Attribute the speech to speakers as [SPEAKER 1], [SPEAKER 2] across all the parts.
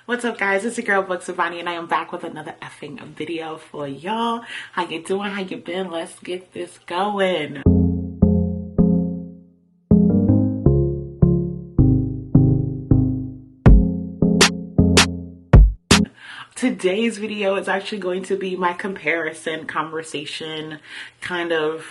[SPEAKER 1] What's up, guys? It's your girl Book Besties, and I am back with another effing video for y'all. How you doing? How you been? Let's get this going. Today's video is actually going to be my comparison conversation, kind of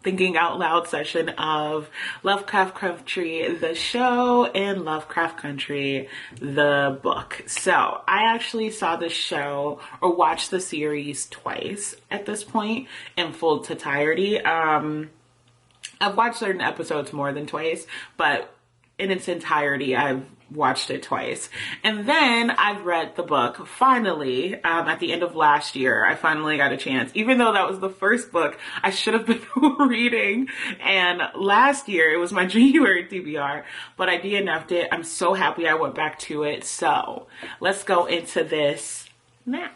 [SPEAKER 1] thinking out loud session of Lovecraft Country, the show, and Lovecraft Country, the book. So I actually saw the show or watched the series twice at this point in full entirety. I've watched certain episodes more than twice, but in its entirety, I've watched it twice. And then I've read the book finally at the end of last year. I finally got a chance, even though that was the first book I should have been reading. And last year it was my January TBR, but I DNF'd it. I'm so happy I went back to it. So let's go into this now.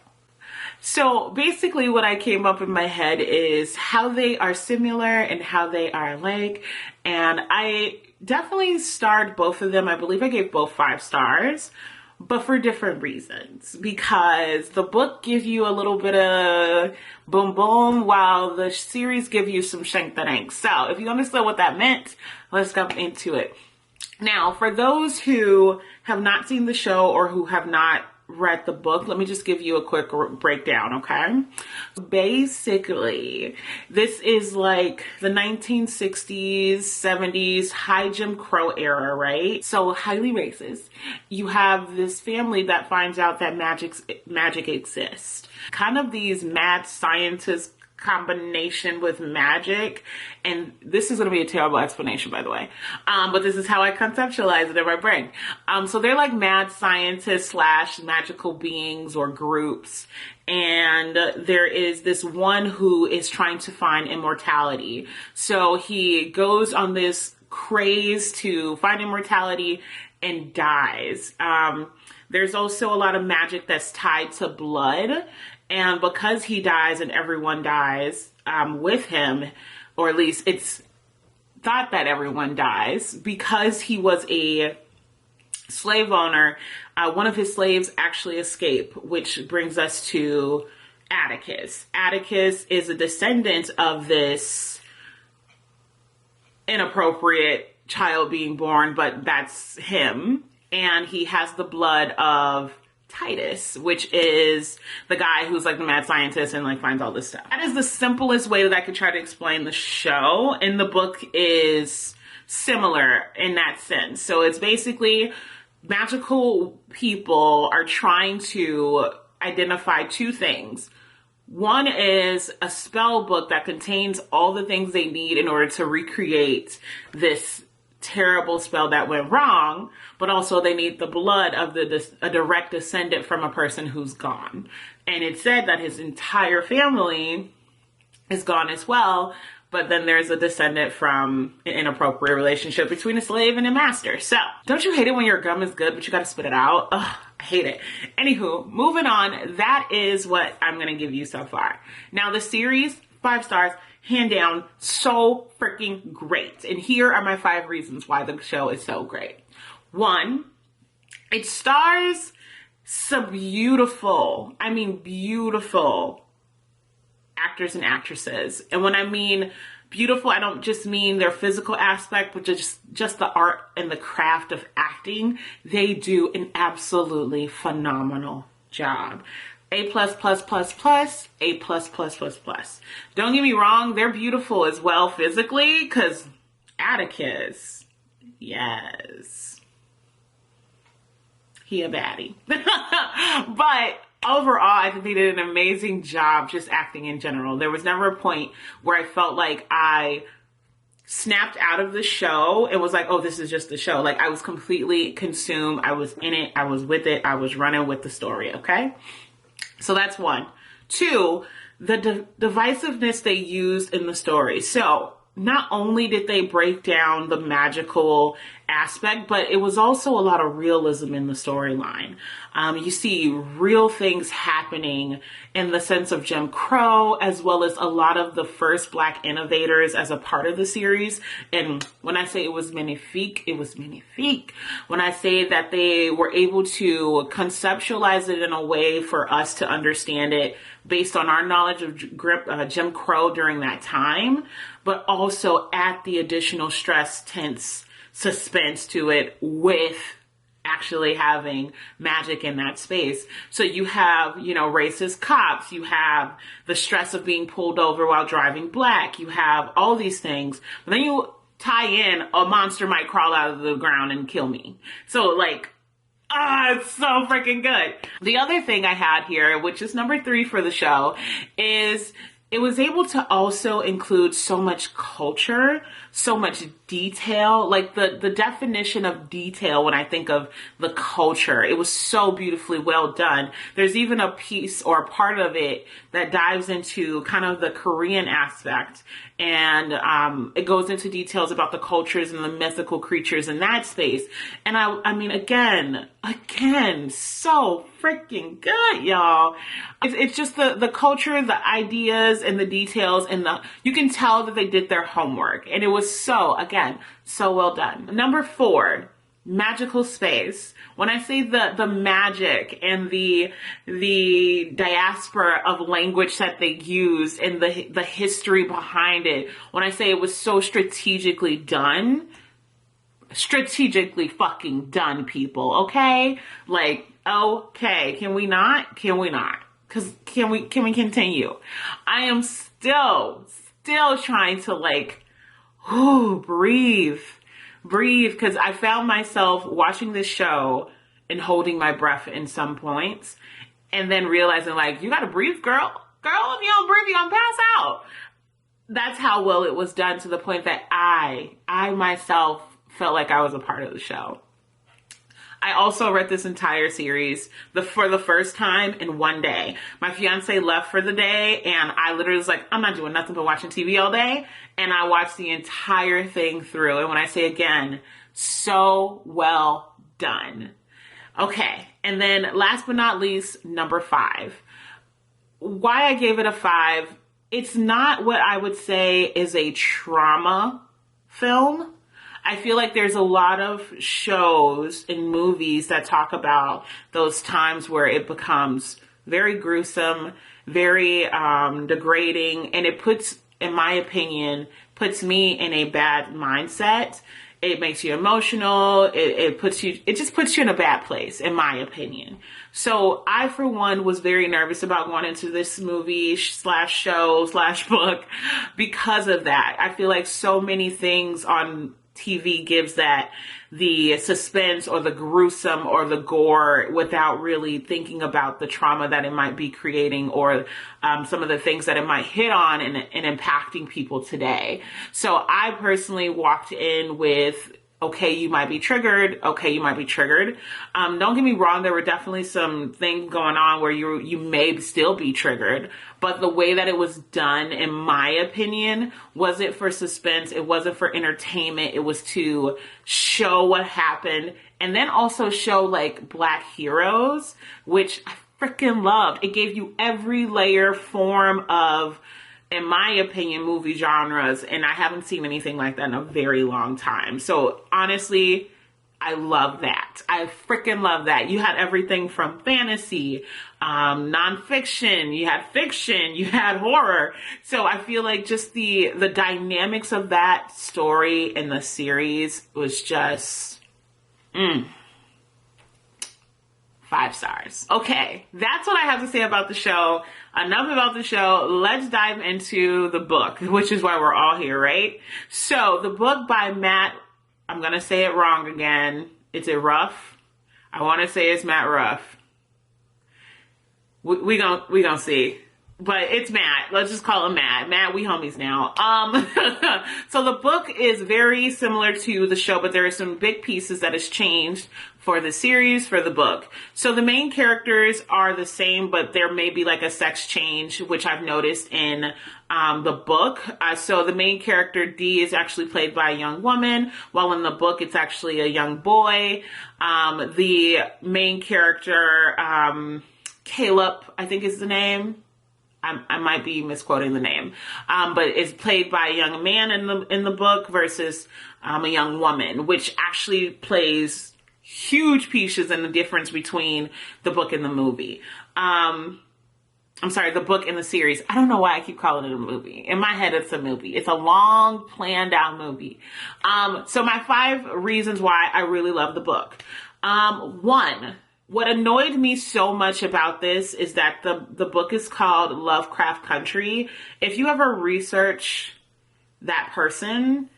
[SPEAKER 1] So basically what I came up in my head is how they are similar and how they are alike. And I definitely starred both of them. I believe I gave both 5 stars, but for different reasons. Because the book gives you a little bit of boom boom, while the series give you some shank that ain't. So if you understand what that meant, let's go into it. Now, for those who have not seen the show or who have not read the book, let me just give you a quick breakdown, okay? Basically, this is like the 1960s, 70s, high Jim Crow era, right? So highly racist. You have this family that finds out that magic exists. Kind of these mad scientists combination with magic, and this is going to be a terrible explanation, by the way, but this is how I conceptualize it in my brain. So they're like mad scientists / magical beings or groups, and there is this one who is trying to find immortality. So he goes on this craze to find immortality and dies. There's also a lot of magic that's tied to blood. And because he dies and everyone dies with him, or at least it's thought that everyone dies, because he was a slave owner, one of his slaves actually escaped, which brings us to Atticus. Atticus is a descendant of this inappropriate child being born, but that's him. And he has the blood of Titus, which is the guy who's like the mad scientist and like finds all this stuff. That is the simplest way that I could try to explain the show, and the book is similar in that sense. So it's basically magical people are trying to identify 2 things. One is a spell book that contains all the things they need in order to recreate this terrible spell that went wrong, but also they need the blood of a direct descendant from a person who's gone. And it's said that his entire family is gone as well, but then there's a descendant from an inappropriate relationship between a slave and a master. So don't you hate it when your gum is good but you gotta spit it out? Ugh, I hate it. Anywho, moving on, that is what I'm gonna give you so far. Now the series, 5 stars, hand down, so freaking great. And here are my 5 reasons why the show is so great. 1, it stars some beautiful, I mean beautiful actors and actresses. And when I mean beautiful, I don't just mean their physical aspect, but just the art and the craft of acting. They do an absolutely phenomenal job. A++++, A++++. Don't get me wrong, they're beautiful as well physically, because Atticus, yes, he a baddie. But overall, I think they did an amazing job just acting in general. There was never a point where I felt like I snapped out of the show and was like, oh, this is just the show. Like, I was completely consumed. I was in it. I was with it. I was running with the story, okay? So that's 1. 2, the divisiveness they used in the story. So not only did they break down the magical aspect, but it was also a lot of realism in the storyline. You see real things happening in the sense of Jim Crow, as well as a lot of the first Black innovators as a part of the series. And when I say it was magnifique, it was magnifique. When I say that they were able to conceptualize it in a way for us to understand it based on our knowledge of Jim Crow during that time, but also add the additional stress, tense suspense to it with actually having magic in that space. So you have, racist cops, you have the stress of being pulled over while driving black, you have all these things, but then you tie in a monster might crawl out of the ground and kill me. So it's so freaking good. The other thing I had here, which is number 3 for the show, is it was able to also include so much culture, so much detail, like the definition of detail when I think of the culture. It was so beautifully well done. There's even a piece or a part of it that dives into kind of the Korean aspect. And it goes into details about the cultures and the mythical creatures in that space. And I mean, again, so freaking good, y'all. It's just the culture, the ideas, and the details, and you can tell that they did their homework. And it was so well done. Number 4, magical space. When I say the magic and the diaspora of language that they used and the history behind it, when I say it was so strategically fucking done, people, okay? Okay, can we not? Cause can we continue? I am still trying to breathe, because I found myself watching this show and holding my breath in some points, and then realizing you gotta breathe, girl, if you don't breathe, you're gonna pass out. That's how well it was done, to the point that I myself felt like I was a part of the show. I also read this entire series for the first time in one day. My fiance left for the day, and I literally was like, I'm not doing nothing but watching TV all day. And I watched the entire thing through. And when I say again, so well done. Okay. And then last but not least, number 5. Why I gave it a 5, it's not what I would say is a trauma film. I feel like there's a lot of shows and movies that talk about those times where it becomes very gruesome, very degrading, and it in my opinion, puts me in a bad mindset. It makes you emotional. It just puts you in a bad place, in my opinion. So I, for one, was very nervous about going into this movie / show / book because of that. I feel like so many things on TV gives that the suspense or the gruesome or the gore without really thinking about the trauma that it might be creating, or some of the things that it might hit on and impacting people today. So I personally walked in with, okay, you might be triggered. Don't get me wrong. There were definitely some things going on where you may still be triggered, but the way that it was done, in my opinion, wasn't for suspense. It wasn't for entertainment. It was to show what happened, and then also show Black heroes, which I freaking loved. It gave you every layer, form of, in my opinion, movie genres, and I haven't seen anything like that in a very long time. So honestly, I love that. I freaking love that. You had everything from fantasy, nonfiction, you had fiction, you had horror. So I feel like just the dynamics of that story in the series was just 5 stars. Okay, that's what I have to say about the show. Enough about the show. Let's dive into the book, which is why we're all here, right? So the book by Matt, I'm going to say it wrong again. Is it Ruff? I want to say it's Matt Ruff. We gonna see. but it's Matt. Let's just call him Matt. Matt, we homies now. So the book is very similar to the show, but there are some big pieces that has changed for the series, for the book. So the main characters are the same, but there may be like a sex change, which I've noticed in the book. So the main character, Dee, is actually played by a young woman, while in the book, it's actually a young boy. The main character, Caleb, I think is the name. I might be misquoting the name, but it's played by a young man in the book versus a young woman, which actually plays huge pieces in the difference between the book and the movie. I'm sorry, the book and the series. I don't know why I keep calling it a movie. In my head, it's a movie. It's a long, planned out movie. So my 5 reasons why I really love the book. 1, what annoyed me so much about this is that the book is called Lovecraft Country. If you ever research that person,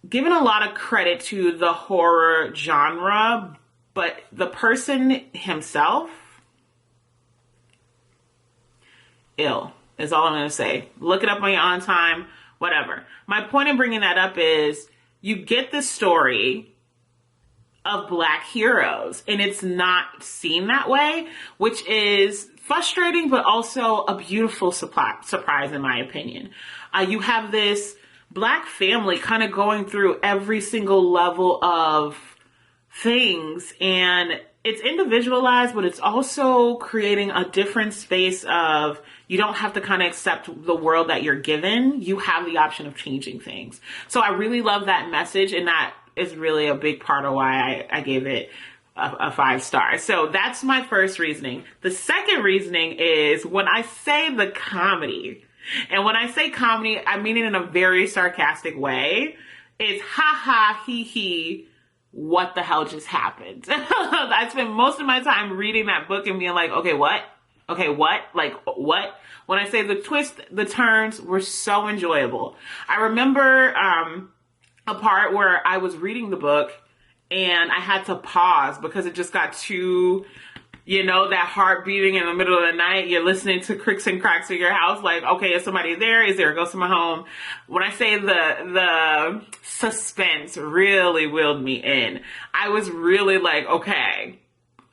[SPEAKER 1] given a lot of credit to the horror genre, but the person himself, ill is all I'm going to say. Look it up on your own time, whatever. My point in bringing that up is you get this story of Black heroes, and it's not seen that way, which is frustrating, but also a beautiful surprise in my opinion. You have this Black family kind of going through every single level of things, and it's individualized, but it's also creating a different space of, you don't have to kind of accept the world that you're given. You have the option of changing things. So I really love that message, and that is really a big part of why I gave it a 5 stars. So that's my first reasoning. The second reasoning is when I say the comedy, and when I say comedy, I mean it in a very sarcastic way. It's ha ha, he he, what the hell just happened? I spent most of my time reading that book and being like, okay, what? Okay, what? Like, what? When I say the twist, the turns were so enjoyable. I remember a part where I was reading the book and I had to pause because it just got too, that heart beating in the middle of the night. You're listening to cricks and cracks in your house. Like, okay, is somebody there? Is there a ghost in my home? When I say the suspense really wheeled me in, I was really like, okay,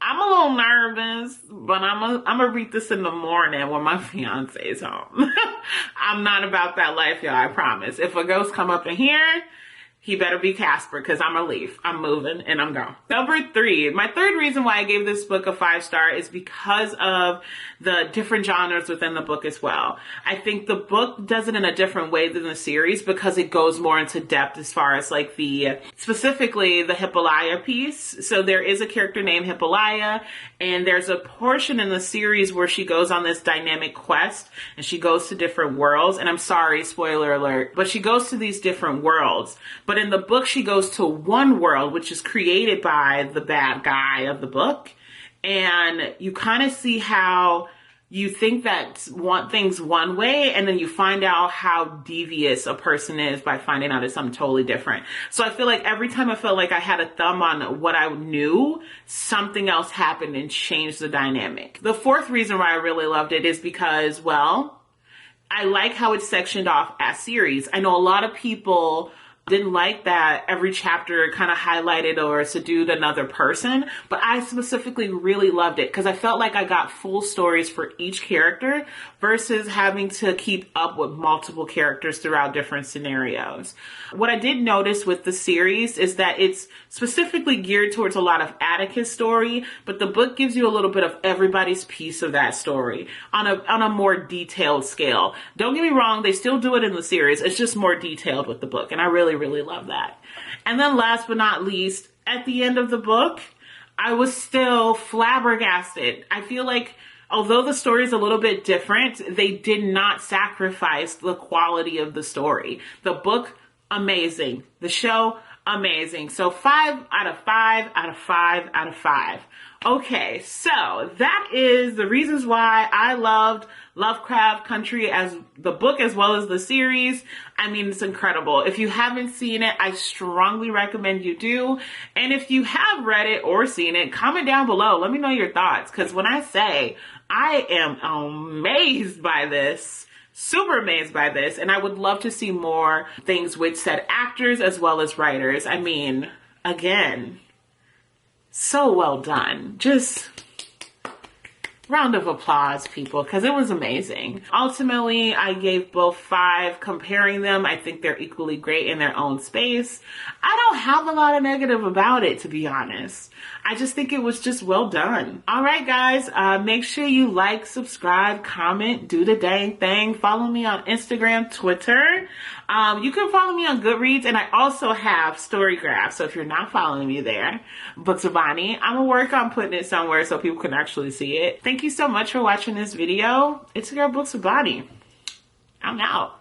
[SPEAKER 1] I'm a little nervous, but I'm gonna read this in the morning when my fiance is home. I'm not about that life, y'all, I promise. If a ghost come up in here, he better be Casper, because I'm a leaf. I'm moving and I'm gone. Number 3, my third reason why I gave this book a 5-star is because of the different genres within the book as well. I think the book does it in a different way than the series because it goes more into depth as far as like specifically the Hippolyta piece. So there is a character named Hippolyta, and there's a portion in the series where she goes on this dynamic quest and she goes to different worlds. And I'm sorry, spoiler alert, but she goes to these different worlds. But in the book, she goes to one world, which is created by the bad guy of the book. And you kind of see how you think that things one way, and then you find out how devious a person is by finding out it's something totally different. So I feel like every time I felt like I had a thumb on what I knew, something else happened and changed the dynamic. The fourth reason why I really loved it is because, well, I like how it's sectioned off as series. I know a lot of people didn't like that every chapter kind of highlighted or subdued another person, but I specifically really loved it because I felt like I got full stories for each character versus having to keep up with multiple characters throughout different scenarios. What I did notice with the series is that it's specifically geared towards a lot of Atticus' story, but the book gives you a little bit of everybody's piece of that story on a more detailed scale. Don't get me wrong, they still do it in the series. It's just more detailed with the book, and I really love that. And then last but not least, at the end of the book, I was still flabbergasted. I feel like although the story is a little bit different, they did not sacrifice the quality of the story. The book, amazing. The show, amazing. So 5 out of 5 out of 5 out of 5. Okay, so that is the reasons why I loved Lovecraft Country as the book as well as the series. I mean, it's incredible. If you haven't seen it, I strongly recommend you do. And if you have read it or seen it, comment down below. Let me know your thoughts. Because when I say I am amazed by this. Super amazed by this. And I would love to see more things with said actors as well as writers. I mean, again, so well done. Just round of applause, people, because it was amazing. Ultimately, I gave both 5. Comparing them, I think they're equally great in their own space. I don't have a lot of negative about it, to be honest. I just think it was just well done. All right, guys, make sure you like, subscribe, comment, do the dang thing. Follow me on Instagram, Twitter. You can follow me on Goodreads, and I also have Storygraph. So if you're not following me there, Books of Bonnie, I'm gonna work on putting it somewhere so people can actually see it. Thank you so much for watching this video. It's your girl, Books of Bonnie. I'm out.